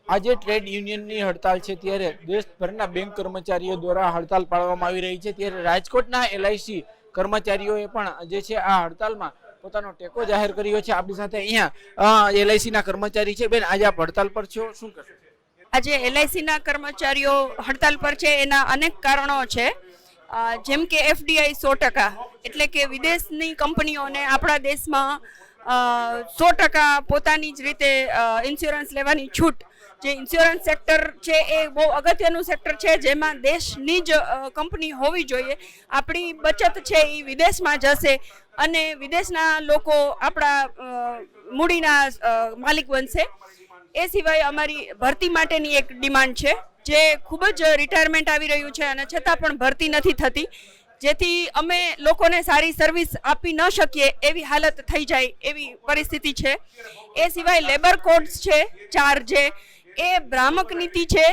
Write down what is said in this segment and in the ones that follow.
આજે ટ્રેડ યુનિયનની હડતાલ છે ત્યારે દેશભરના બેંક કર્મચારીઓ દ્વારા હડતાલ પાડવામાં આવી રહી છે ત્યારે રાજકોટના એલઆઈસી કર્મચારીઓએ પણ જે છે આ હડતાલમાં પોતાનો ટેકો જાહેર કર્યો છે। આપણી સાથે અહીંયા એલઆઈસીના કર્મચારી છે। બેન, આજે આપ હડતાલ પર છો, શું કરશો? આજે એલઆઈસીના કર્મચારીઓ હડતાલ પર છે એના અનેક કારણો છે, જેમ કે એફડીઆઈ 100%, એટલે કે વિદેશની કંપનીઓને આપણા દેશમાં 100% પોતાની જ રીતે ઇન્સ્યોરન્સ લેવાની છૂટ। જે ઇન્સ્યોરન્સ સેક્ટર છે એ બહુ અગત્યનું સેક્ટર છે, જેમાં દેશની જ કંપની હોવી જોઈએ। આપણી બચત છે એ વિદેશમાં જશે અને વિદેશના લોકો આપણા મૂડીના માલિક બનશે। એ સિવાય અમારી ભરતી માટેની એક ડિમાન્ડ છે, જે ખૂબ જ રિટાયરમેન્ટ આવી રહ્યું છે અને છતાં પણ ભરતી નથી થતી, જેથી અમે લોકોને સારી સર્વિસ આપી ન શકીએ એવી હાલત થઈ જાય એવી પરિસ્થિતિ છે। એ સિવાય લેબર કોડ્સ છે 4, જે એ ભ્રામક નીતિ છે।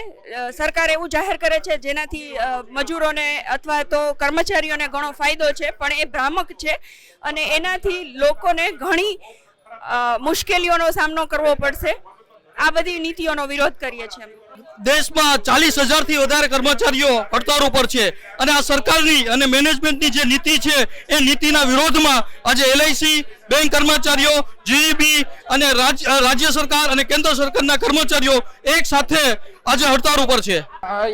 સરકાર એવું જાહેર કરે છે જેનાથી મજૂરોને અથવા તો કર્મચારીઓને ઘણો ફાયદો છે, પણ એ ભ્રામક છે અને એનાથી લોકોને ઘણી મુશ્કેલીઓનો સામનો કરવો પડશે। આ બધી નીતિઓનો વિરોધ કરીએ છીએ। દેશમાં 40,000 થી વધારે કર્મચારીઓ હડતાળ ઉપર છે અને આ સરકારની અને મેનેજમેન્ટની જે નીતિ છે એ નીતિના વિરોધમાં આજે એલઆઈસી, બેંક કર્મચારીઓ, જીઈબી અને રાજ્ય સરકાર અને કેન્દ્ર સરકારના કર્મચારીઓ એક સાથે આજે હડતાળ ઉપર છે।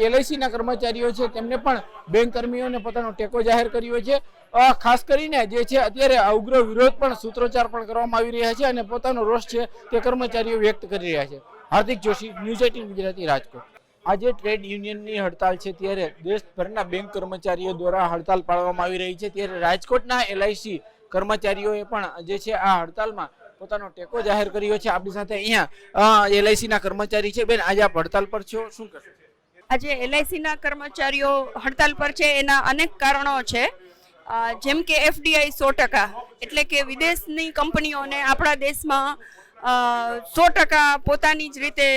એલઆઈસીના કર્મચારીઓ છે તેમને પણ બેંક કર્મીઓને પોતાનો ટેકો જાહેર કર્યો છે। ખાસ કરીને જે છે અત્યારે ઉગ્ર વિરોધ પણ સૂત્રોચ્ચાર પણ કરવામાં આવી રહ્યા છે અને પોતાનો રોષ છે તે કર્મચારીઓ વ્યક્ત કરી રહ્યા છે। હાર્દિક જોશી, ન્યૂઝ 18 ગુજરાતી, રાજકોટ। આજે ટ્રેડ યુનિયનની હડતાલ છે ત્યારે દેશભરના બેંક કર્મચારીઓ દ્વારા હડતાલ પાડવામાં આવી રહી છે ત્યારે રાજકોટના એલઆઈસી કર્મચારીઓએ પણ જે છે આ હડતાલમાં પોતાનો ટેકો જાહેર કર્યો છે। આપણી સાથે અહીંયા એલઆઈસીના કર્મચારી છે। બેન, આજે આપ હડતાલ પર છો, શું કરશો? આજે એલઆઈસીના કર્મચારીઓ હડતાલ પર છે એના અનેક કારણો છે, જેમ કે એફડીઆઈ 100%, એટલે કે વિદેશની કંપનીઓને આપણા દેશમાં 100% પોતાની જ રીતે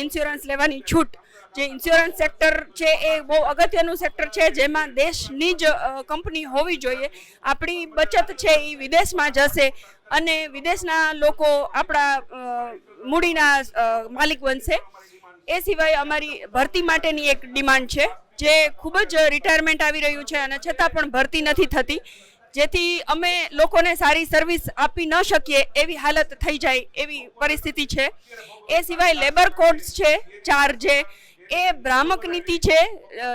ઇન્સ્યોરન્સ લેવાની છૂટ। જે ઇન્સ્યોરન્સ સેક્ટર છે એ બહુ અગત્યનું સેક્ટર છે, જેમાં દેશની જ કંપની હોવી જોઈએ। આપણી બચત છે એ વિદેશમાં જશે અને વિદેશના લોકો આપણા મૂડીના માલિક બનશે। એ સિવાય અમારી ભરતી માટેની એક ડિમાન્ડ છે, જે ખૂબ જ રિટાયરમેન્ટ આવી રહ્યું છે અને છતાં પણ ભરતી નથી થતી, જેથી અમે લોકોને સારી સર્વિસ આપી ન શકીએ એવી હાલત થઈ જાય એવી પરિસ્થિતિ છે। એ સિવાય લેબર કોડ્સ છે 4, જે એ ભ્રામક નીતિ છે।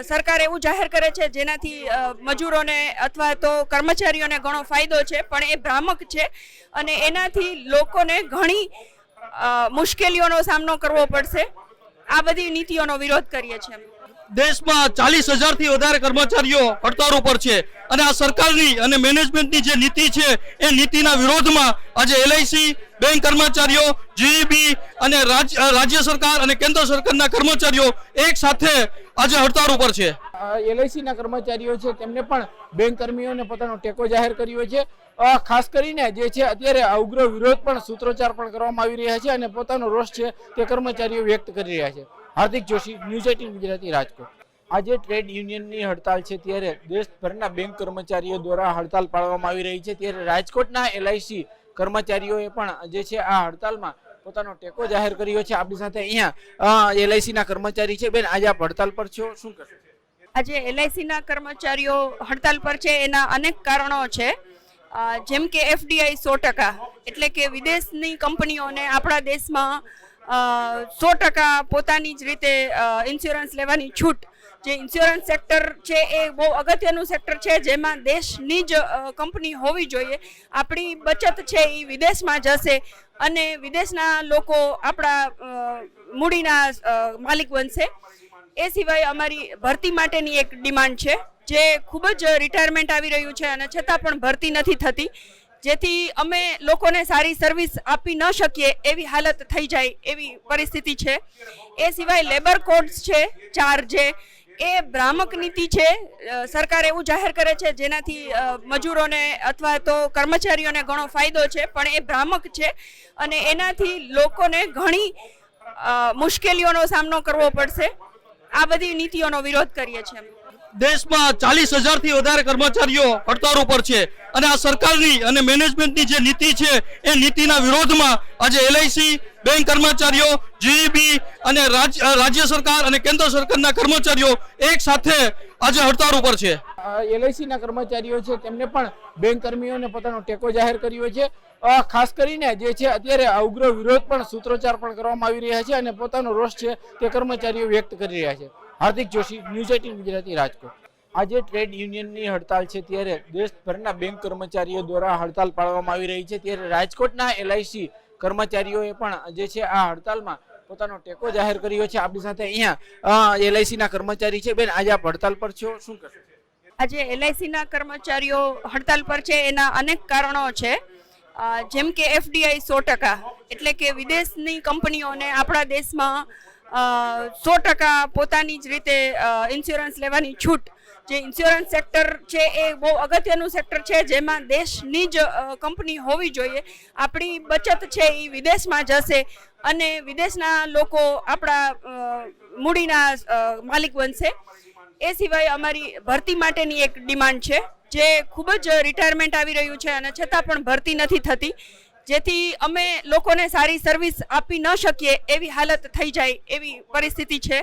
સરકાર એવું જાહેર કરે છે જેનાથી મજૂરોને અથવા તો કર્મચારીઓને ઘણો ફાયદો છે, પણ એ ભ્રામક છે અને એનાથી લોકોને ઘણી મુશ્કેલીઓનો સામનો કરવો પડશે। આ બધી નીતિઓનો વિરોધ કરીએ છીએ। દેશમાં 40,000 થી વધારે કર્મચારીઓ હડતાળ ઉપર છે અને આ સરકારની અને મેનેજમેન્ટની જે નીતિ છે એ નીતિના વિરોધમાં આજે એલઆઈસી, બેંક કર્મચારીઓ, જીઈબી અને રાજ્ય સરકાર અને કેન્દ્ર સરકારના કર્મચારીઓ એક સાથે આજે હડતાળ ઉપર છે। એલઆઈસીના કર્મચારીઓ છે તેમને પણ બેંક કર્મીઓને પોતાનો ટેકો જાહેર કર્યો છે। ખાસ કરીને જે છે અત્યારે ઉગ્ર વિરોધ પણ સૂત્રોચ્ચાર પણ કરવામાં આવી રહ્યા છે અને પોતાનો રોષ છે તે કર્મચારીઓ વ્યક્ત કરી રહ્યા છે। હાર્દિક જોશી, ન્યૂઝ 18 ગુજરાતી, રાજકોટ। આજે ટ્રેડ યુનિયનની હડતાલ છે ત્યારે દેશભરના બેંક કર્મચારીઓ દ્વારા હડતાલ પાડવામાં આવી રહી છે ત્યારે રાજકોટના એલઆઈસી કર્મચારીઓએ પણ જે છે આ હડતાલમાં પોતાનો ટેકો જાહેર કર્યો છે। આપણી સાથે અહીંયા એલઆઈસીના કર્મચારી છે। બેન, આજે આપ હડતાલ પર છો, શું કરશો? આજે એલઆઈસીના કર્મચારીઓ હડતાલ પર છે એના અનેક કારણો છે, જેમ કે એફડીઆઈ 100%, એટલે કે વિદેશની કંપનીઓને આપણા દેશમાં 100% પોતાની જ રીતે ઇન્સ્યોરન્સ લેવાની છૂટ। જે ઇન્સ્યોરન્સ સેક્ટર છે એ બહુ અગત્યનું સેક્ટર છે, જેમાં દેશની જ કંપની હોવી જોઈએ। આપણી બચત છે એ વિદેશમાં જશે અને વિદેશના લોકો આપણા મૂડીના માલિક બનશે। એ સિવાય અમારી ભરતી માટેની એક ડિમાન્ડ છે, જે ખૂબ જ રિટાયરમેન્ટ આવી રહ્યું છે અને છતાં પણ ભરતી નથી થતી, જેથી અમે લોકોને સારી સર્વિસ આપી ન શકીએ એવી હાલત થઈ જાય એવી પરિસ્થિતિ છે। એ સિવાય લેબર કોડ્સ છે 4, જે એ ભ્રામક નીતિ છે। સરકાર એવું જાહેર કરે છે જેનાથી મજૂરોને અથવા તો કર્મચારીઓને ઘણો ફાયદો છે, પણ એ ભ્રામક છે અને એનાથી લોકોને ઘણી મુશ્કેલીઓનો સામનો કરવો પડશે। આ બધી નીતિઓનો વિરોધ કરીએ છીએ। દેશમાં 40,000 થી વધારે કર્મચારીઓ હડતાળ ઉપર છે અને આ સરકારની અને મેનેજમેન્ટની જે નીતિ છે એ નીતિના વિરોધમાં આજે એલઆઈસી બેંક કર્મચારીઓ જીઈબી અને રાજ્ય સરકાર અને કેન્દ્ર સરકારના કર્મચારીઓ એક સાથે આજે હડતાળ ઉપર છે. એલઆઈસી ના કર્મચારીઓ છે તેમને પણ બેંક કર્મીઓને પોતાનો ટેકો જાહેર કર્યો છે. ખાસ કરીને જે છે અત્યારે ઉગ્ર વિરોધ પણ સૂત્રોચ્ચાર પણ કરવામાં આવી રહ્યા છે અને પોતાનો રોષ છે તે કર્મચારીઓ વ્યક્ત કરી રહ્યા છે. હાર્દિક જોશી, ન્યૂઝ 18 ગુજરાતી, રાજકોટ. આજે ટ્રેડ યુનિયનની હડતાલ છે ત્યારે દેશભરના બેંક કર્મચારીઓ દ્વારા હડતાલ પાડવામાં આવી રહી છે ત્યારે રાજકોટના એલઆઈસી કર્મચારીઓએ પણ જે છે આ હડતાલમાં પોતાનો ટેકો જાહેર કર્યો છે. આપણી સાથે અહીંયા એલઆઈસી ના કર્મચારી છે. બેન, આજે આપ હડતાલ પર છો, શું કહેશો? આજે એલઆઈસીના કર્મચારીઓ હડતાલ પર છે એના અનેક કારણો છે. જેમ કે એફડીઆઈ 100%, એટલે કે વિદેશની કંપનીઓને આપણા દેશમાં 100% પોતાની જ રીતે ઇન્સ્યોરન્સ લેવાની છૂટ. જે ઇન્સ્યોરન્સ સેક્ટર છે એ બહુ અગત્યનું સેક્ટર છે જેમાં દેશની જ કંપની હોવી જોઈએ. આપણી બચત છે એ વિદેશમાં જશે અને વિદેશના લોકો આપણા મૂડીના માલિક બનશે. એ સિવાય અમારી ભરતી માટેની એક ડિમાન્ડ છે જે ખૂબ જ રિટાયરમેન્ટ આવી રહ્યું છે અને છતાં પણ ભરતી નથી થતી, જેથી અમે લોકોને સારી સર્વિસ આપી ન શકીએ એવી હાલત થઈ જાય એવી પરિસ્થિતિ છે.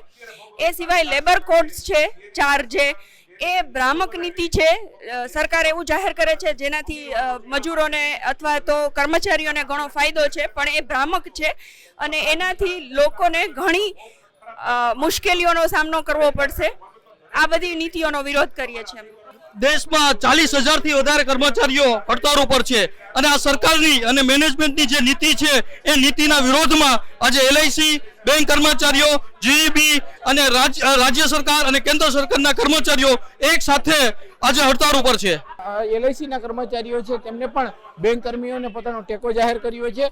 એ સિવાય લેબર કોડ્સ છે 4, જે એ ભ્રામક નીતિ છે. સરકાર એવું જાહેર કરે છે જેનાથી મજૂરોને અથવા તો કર્મચારીઓને ઘણો ફાયદો છે, પણ એ ભ્રામક છે અને એનાથી લોકોને ઘણી મુશ્કેલીઓનો સામનો કરવો પડશે. આ બધી નીતિઓનો વિરોધ કરીએ છીએ. દેશમાં 40,000 થી વધારે કર્મચારીઓ હડતાળ ઉપર છે અને આ સરકારની અને મેનેજમેન્ટની જે નીતિ છે એ નીતિના વિરોધમાં આજે એલઆઈસી બેંક કર્મચારીઓ જીઈબી અને રાજ્ય સરકાર અને કેન્દ્ર સરકારના કર્મચારીઓ એક સાથે આજે હડતાળ ઉપર છે. એલઆઈસી ના કર્મચારીઓ છે તેમને પણ બેંક કર્મીઓને પોતાનો ટેકો જાહેર કર્યો છે.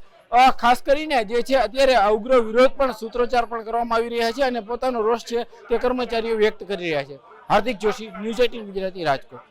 ખાસ કરીને જે છે અત્યારે ઉગ્ર વિરોધ પણ સૂત્રોચ્ચાર પણ કરવામાં આવી રહ્યા છે અને પોતાનો રોષ છે તે કર્મચારીઓ વ્યક્ત કરી રહ્યા છે. હાર્દિક જોશી, ન્યૂઝ 18 ગુજરાતી, રાજકોટ.